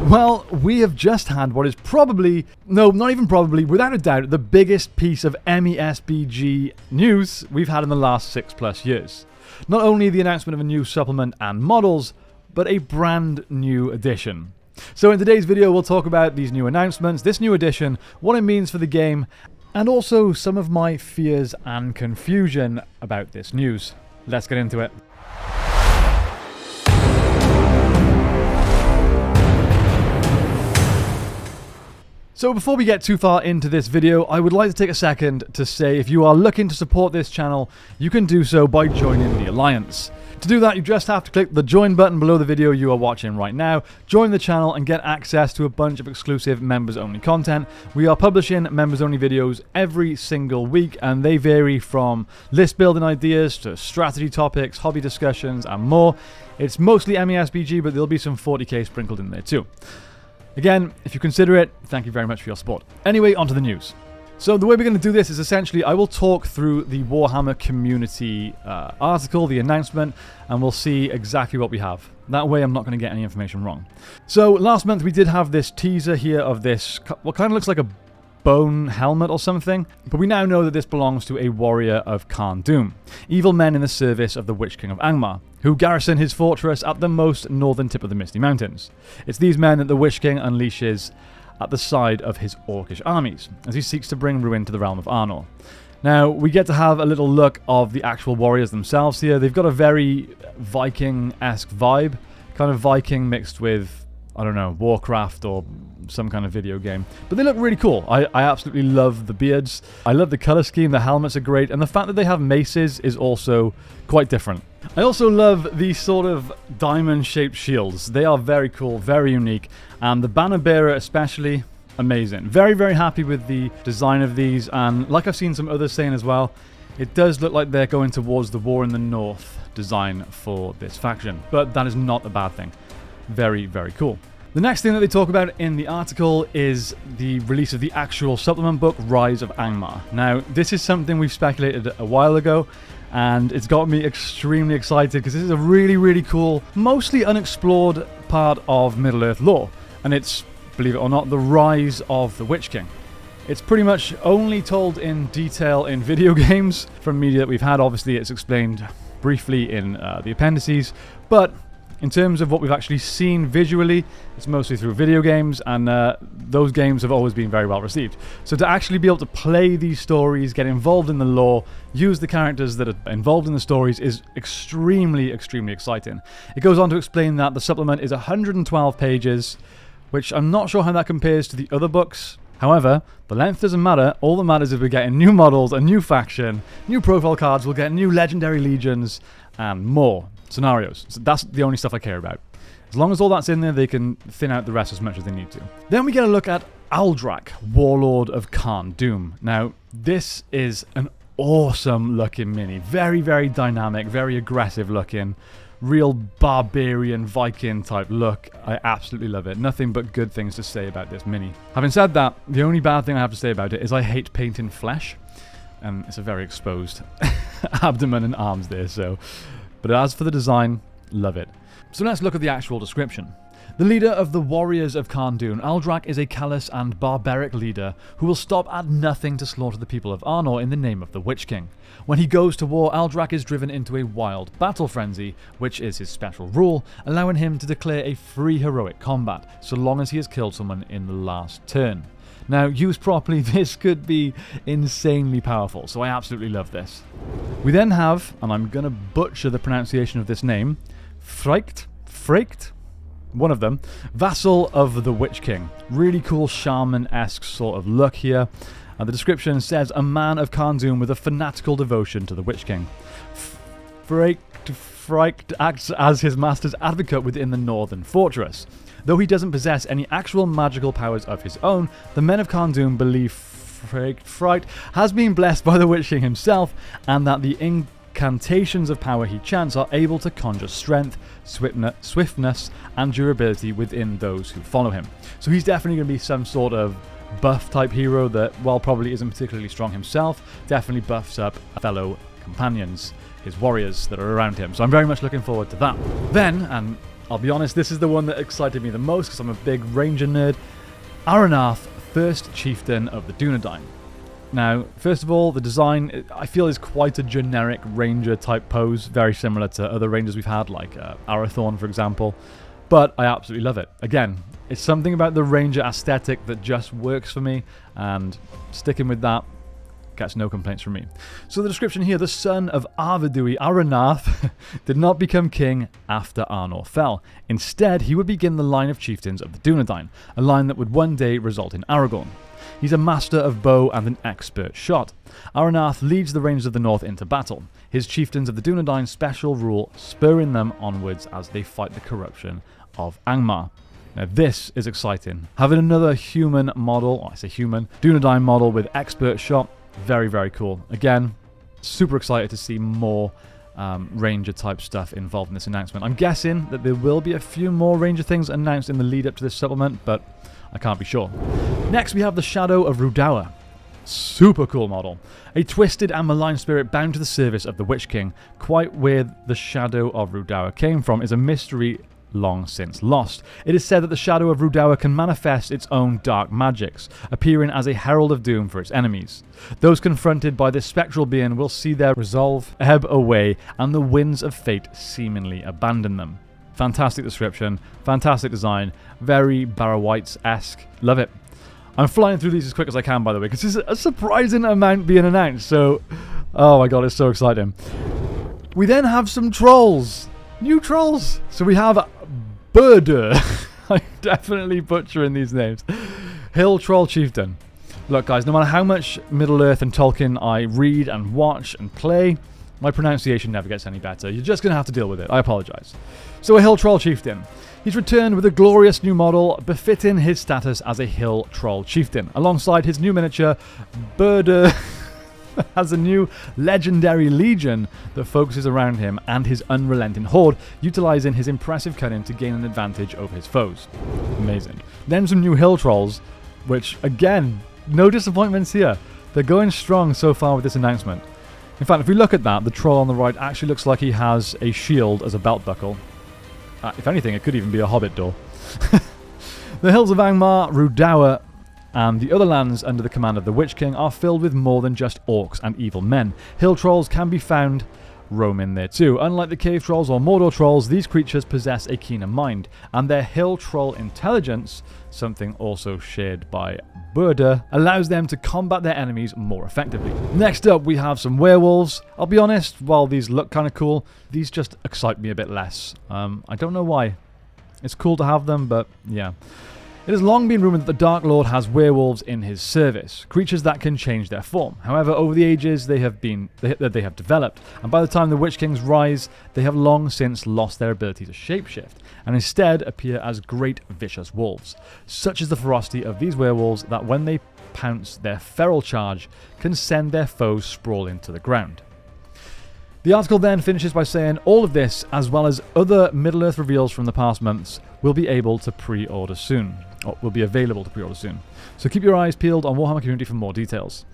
Well, we have just had what is probably, no, not even probably, without a doubt, the biggest piece of MESBG news we've had in the last 6+ years. Not only the announcement of a new supplement and models, but a brand new edition. So in today's video, we'll talk about these new announcements, this new edition, what it means for the game, and also some of my fears and confusion about this news. Let's get into it. So before we get too far into this video, I would like to take a second to say if you are looking to support this channel, you can do so by joining the Alliance. To do that, you just have to click the join button below the video you are watching right now, join the channel and get access to a bunch of exclusive members-only content. We are publishing members-only videos every single week, and they vary from list building ideas to strategy topics, hobby discussions and more. It's mostly MESBG, but there'll be some 40k sprinkled in there too. Again, if you consider it, thank you very much for your support. Anyway, on to the news. So the way we're going to do this is essentially I will talk through the Warhammer community article, the announcement, and we'll see exactly what we have. That way I'm not going to get any information wrong. So last month we did have this teaser here of this, what kind of looks like a bone helmet or something, but we now know that this belongs to a warrior of Khand Dûm, evil men in the service of the Witch King of Angmar, who garrison his fortress at the most northern tip of the Misty Mountains. It's these men that the Witch King unleashes at the side of his orcish armies, as he seeks to bring ruin to the realm of Arnor. Now, we get to have a little look of the actual warriors themselves here. They've got a very Viking-esque vibe, kind of Viking mixed with, I don't know, Warcraft or some kind of video game. But they look really cool. I absolutely love the beards. I love the color scheme. The helmets are great. And the fact that they have maces is also quite different. I also love these sort of diamond-shaped shields. They are very cool, very unique. And the banner bearer especially, amazing. Very, very happy with the design of these. And like I've seen some others saying as well, it does look like they're going towards the War in the North design for this faction. But that is not a bad thing. Very, very cool. The next thing that they talk about in the article is the release of the actual supplement book, Rise of Angmar. Now, this is something we've speculated a while ago, and it's got me extremely excited because this is a really, really cool, mostly unexplored part of Middle-earth lore. And it's, believe it or not, the rise of the Witch King. It's pretty much only told in detail in video games from media that we've had. Obviously, it's explained briefly in the appendices, but in terms of what we've actually seen visually, it's mostly through video games, and those games have always been very well received. So to actually be able to play these stories, get involved in the lore, use the characters that are involved in the stories is extremely, extremely exciting. It goes on to explain that the supplement is 112 pages, which I'm not sure how that compares to the other books. However, the length doesn't matter. All that matters is we're getting new models, a new faction, new profile cards, we'll get new legendary legions, and more scenarios. So that's the only stuff I care about. As long as all that's in there, they can thin out the rest as much as they need to. Then we get a look at Aldrak, Warlord of Khand Dûm. Now, this is an awesome looking mini. Very, very dynamic, very aggressive looking. Real barbarian Viking type look. I absolutely love it. Nothing but good things to say about this mini. Having said that, the only bad thing I have to say about it is I hate painting flesh. And it's a very exposed abdomen and arms there, so. But as for the design, love it. So let's look at the actual description. The leader of the warriors of Khand Dûm, Aldrak is a callous and barbaric leader who will stop at nothing to slaughter the people of Arnor in the name of the Witch King. When he goes to war, Aldrak is driven into a wild battle frenzy, which is his special rule, allowing him to declare a free heroic combat, so long as he has killed someone in the last turn. Now, used properly, this could be insanely powerful, so I absolutely love this. We then have, and I'm going to butcher the pronunciation of this name, Freikt, one of them, Vassal of the Witch King. Really cool shaman-esque sort of look here. And the description says, a man of Khand Dûm with a fanatical devotion to the Witch King. Freikt acts as his master's advocate within the northern fortress. Though he doesn't possess any actual magical powers of his own, the men of Khand Dûm believe Freikt has been blessed by the Witch King himself, and that the incantations of power he chants are able to conjure strength, swiftness, and durability within those who follow him. So he's definitely going to be some sort of buff type hero that, while probably isn't particularly strong himself, definitely buffs up fellow companions, his warriors that are around him. So I'm very much looking forward to that. Then, and I'll be honest, this is the one that excited me the most because I'm a big ranger nerd. Aranarth, first chieftain of the Dunedain. Now, first of all, the design, I feel, is quite a generic ranger type pose, very similar to other rangers we've had, like Arathorn, for example. But I absolutely love it. Again, it's something about the ranger aesthetic that just works for me, and sticking with that gets no complaints from me. So the description here, the son of Arvedui, Aranarth, did not become king after Arnor fell. Instead, he would begin the line of chieftains of the Dunedain, a line that would one day result in Aragorn. He's a master of bow and an expert shot. Aranarth leads the Rangers of the North into battle. His chieftains of the Dunedain special rule, spurring them onwards as they fight the corruption of Angmar. Now this is exciting. Having another human model, I say human, Dunedain model with expert shot, very, very cool. Again, super excited to see more Ranger type stuff involved in this announcement. I'm guessing that there will be a few more Ranger things announced in the lead up to this supplement, but I can't be sure. Next we have the Shadow of Rudawa. Super cool model. A twisted and malign spirit bound to the service of the Witch King. Quite where the Shadow of Rudawa came from is a mystery long since lost. It is said that the Shadow of Rudawa can manifest its own dark magics, appearing as a herald of doom for its enemies. Those confronted by this spectral being will see their resolve ebb away and the winds of fate seemingly abandon them. Fantastic description, fantastic design, very Barrow Whites-esque. Love it. I'm flying through these as quick as I can, by the way, because there's a surprising amount being announced, so oh my god, it's so exciting. We then have some trolls. New trolls. So we have Burdur. I'm definitely butchering these names. Hill Troll Chieftain. Look guys, no matter how much Middle-earth and Tolkien I read and watch and play, my pronunciation never gets any better. You're just going to have to deal with it. I apologise. So a Hill Troll Chieftain. He's returned with a glorious new model befitting his status as a Hill Troll Chieftain. Alongside his new miniature, Burdur has a new legendary legion that focuses around him and his unrelenting horde, utilising his impressive cunning to gain an advantage over his foes. Amazing. Then some new Hill Trolls, which, again, no disappointments here. They're going strong so far with this announcement. In fact, if we look at that, the troll on the right actually looks like he has a shield as a belt buckle. If anything, it could even be a Hobbit door. The hills of Angmar, Rudawa, and the other lands under the command of the Witch King are filled with more than just orcs and evil men. Hill trolls can be found roaming there too. Unlike the cave trolls or Mordor trolls, these creatures possess a keener mind, and their hill troll intelligence, something also shared by Burdur, allows them to combat their enemies more effectively. Next up, we have some werewolves. I'll be honest, while these look kind of cool, these just excite me a bit less. I don't know why. It's cool to have them, but yeah. It has long been rumoured that the Dark Lord has werewolves in his service, creatures that can change their form. However, over the ages they have developed, and by the time the Witch Kings rise, they have long since lost their ability to shapeshift, and instead appear as great vicious wolves. Such is the ferocity of these werewolves that when they pounce, their feral charge can send their foes sprawling to the ground. The article then finishes by saying all of this, as well as other Middle-earth reveals from the past months, will be able to pre-order soon. Or will be available to pre-order soon. So keep your eyes peeled on Warhammer Community for more details.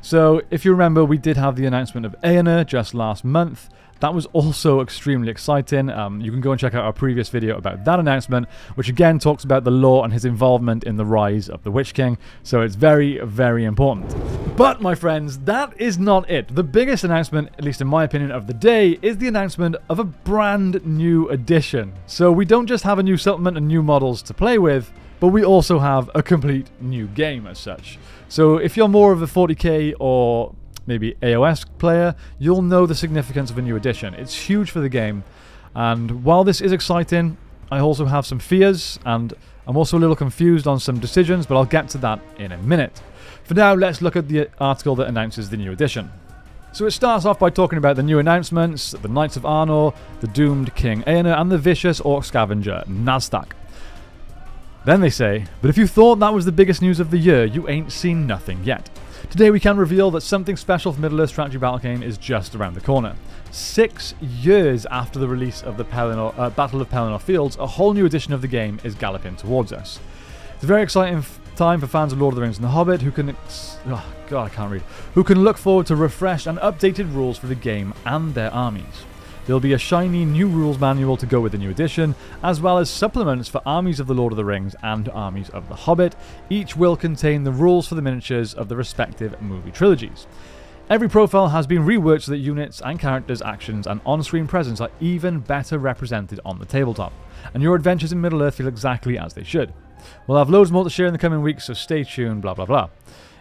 So, if you remember, we did have the announcement of Eonar just last month. That was also extremely exciting. You can go and check out our previous video about that announcement, which again talks about the lore and his involvement in the rise of the Witch King. So it's very, very important. But, my friends, that is not it. The biggest announcement, at least in my opinion, of the day is the announcement of a brand new edition. So we don't just have a new supplement and new models to play with, but we also have a complete new game as such. So if you're more of a 40k or maybe AOS player, you'll know the significance of a new edition. It's huge for the game, and while this is exciting, I also have some fears, and I'm also a little confused on some decisions, but I'll get to that in a minute. For now, let's look at the article that announces the new edition. So it starts off by talking about the new announcements, the Knights of Arnor, the doomed King Eonar, and the vicious orc scavenger Nazdak. Then they say, but if you thought that was the biggest news of the year, you ain't seen nothing yet. Today we can reveal that something special for Middle-earth strategy battle game is just around the corner. 6 years after the release of the Battle of Pelennor Fields, a whole new edition of the game is galloping towards us. It's a very exciting time for fans of Lord of the Rings and The Hobbit who can who can look forward to refreshed and updated rules for the game and their armies. There'll be a shiny new rules manual to go with the new edition, as well as supplements for armies of the Lord of the Rings and armies of the Hobbit. Each will contain the rules for the miniatures of the respective movie trilogies. Every profile has been reworked so that units and characters' actions and on-screen presence are even better represented on the tabletop, and your adventures in Middle-earth feel exactly as they should. We'll have loads more to share in the coming weeks, so stay tuned, blah blah blah.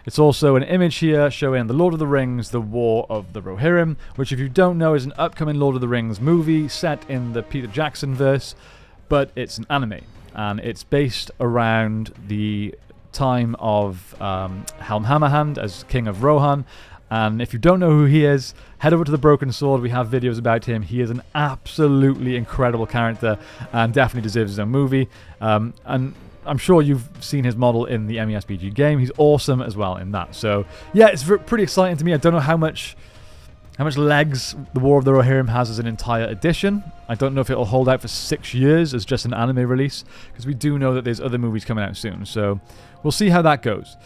It's also an image here showing The Lord of the Rings, The War of the Rohirrim, which if you don't know is an upcoming Lord of the Rings movie set in the Peter Jackson verse, but it's an anime, and it's based around the time of Helm Hammerhand as King of Rohan. And if you don't know who he is, head over to The Broken Sword. We have videos about him. He is an absolutely incredible character and definitely deserves his own movie. And I'm sure you've seen his model in the MESBG game. He's awesome as well in that. So yeah, it's pretty exciting to me. I don't know how much legs The War of the Rohirrim has as an entire edition. I don't know if it'll hold out for 6 years as just an anime release, because we do know that there's other movies coming out soon. So we'll see how that goes.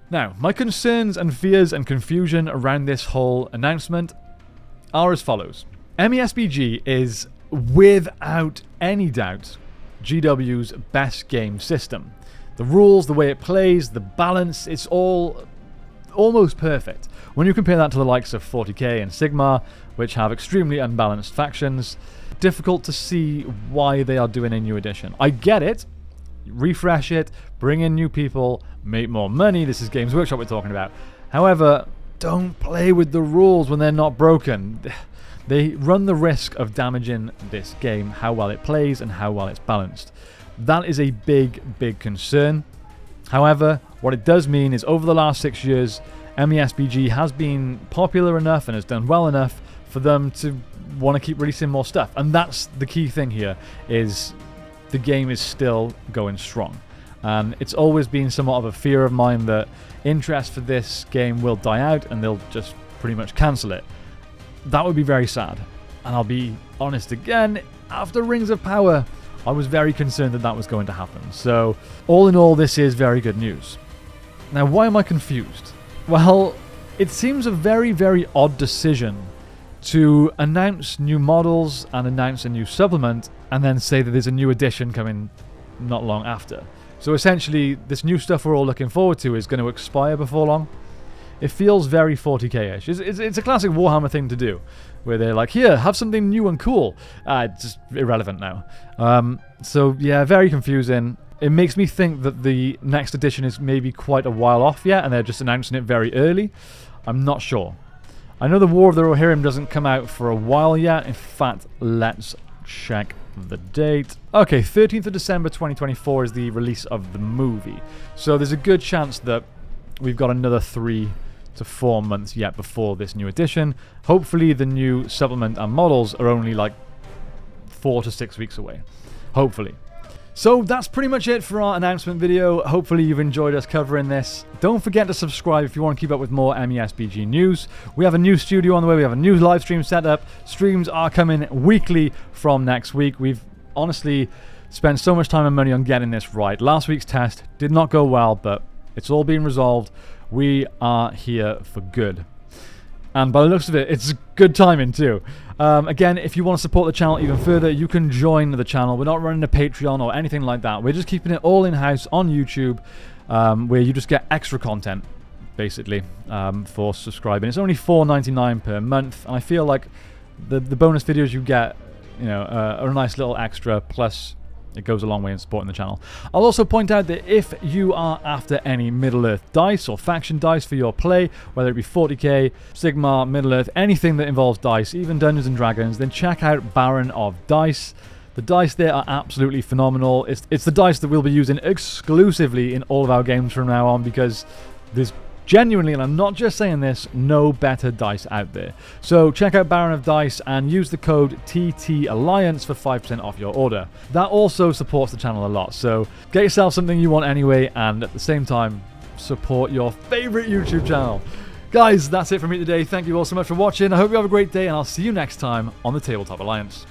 Now, my concerns and fears and confusion around this whole announcement are as follows. MESBG is, without any doubt, GW's best game system. The rules, the way it plays, the balance, it's all almost perfect. When you compare that to the likes of 40k and Sigmar, which have extremely unbalanced factions, difficult to see why they are doing a new edition. I get it. Refresh it, bring in new people, make more money. This is Games Workshop we're talking about. However, don't play with the rules when they're not broken. They run the risk of damaging this game, how well it plays and how well it's balanced. That is a big, big concern. However, what it does mean is over the last 6 years, MESBG has been popular enough and has done well enough for them to want to keep releasing more stuff. And that's the key thing here, is the game is still going strong. And it's always been somewhat of a fear of mine that interest for this game will die out and they'll just pretty much cancel it. That would be very sad. And I'll be honest again, after Rings of Power, I was very concerned that that was going to happen. So, all in all, this is very good news. Now, why am I confused? Well, it seems a very, very odd decision to announce new models and announce a new supplement and then say that there's a new edition coming not long after. So essentially, this new stuff we're all looking forward to is going to expire before long. It feels very 40k-ish. It's a classic Warhammer thing to do, where they're like, here, have something new and cool. It's just irrelevant now. So yeah, very confusing. It makes me think that the next edition is maybe quite a while off yet, and they're just announcing it very early. I'm not sure. I know the War of the Rohirrim doesn't come out for a while yet. In fact, let's check the date. Okay, 13th of December 2024 is the release of the movie. So there's a good chance that we've got another 3 to 4 months yet before this new edition. Hopefully the new supplement and models are only like 4 to 6 weeks away. Hopefully. So that's pretty much it for our announcement video. Hopefully you've enjoyed us covering this. Don't forget to subscribe if you want to keep up with more MESBG news. We have a new studio on the way. We have a new live stream set up. Streams are coming weekly from next week. We've honestly spent so much time and money on getting this right. Last week's test did not go well, but it's all been resolved. We are here for good. And by the looks of it, it's good timing too. Again, if you want to support the channel even further, you can join the channel. We're not running a Patreon or anything like that. We're just keeping it all in-house on YouTube, where you just get extra content, basically, for subscribing. It's only $4.99 per month, and I feel like the bonus videos you get, you know, are a nice little extra, plus it goes a long way in supporting the channel. I'll also point out that if you are after any Middle-earth dice or faction dice for your play, whether it be 40k, Sigmar, Middle-earth, anything that involves dice, even Dungeons & Dragons, then check out Baron of Dice. The dice there are absolutely phenomenal. It's the dice that we'll be using exclusively in all of our games from now on, because there's genuinely, and I'm not just saying this, no better dice out there. So check out Baron of Dice and use the code TTAlliance for 5% off your order. That also supports the channel a lot, so get yourself something you want anyway, and at the same time, support your favorite YouTube channel. Guys, that's it from me today. Thank you all so much for watching. I hope you have a great day, and I'll see you next time on the Tabletop Alliance.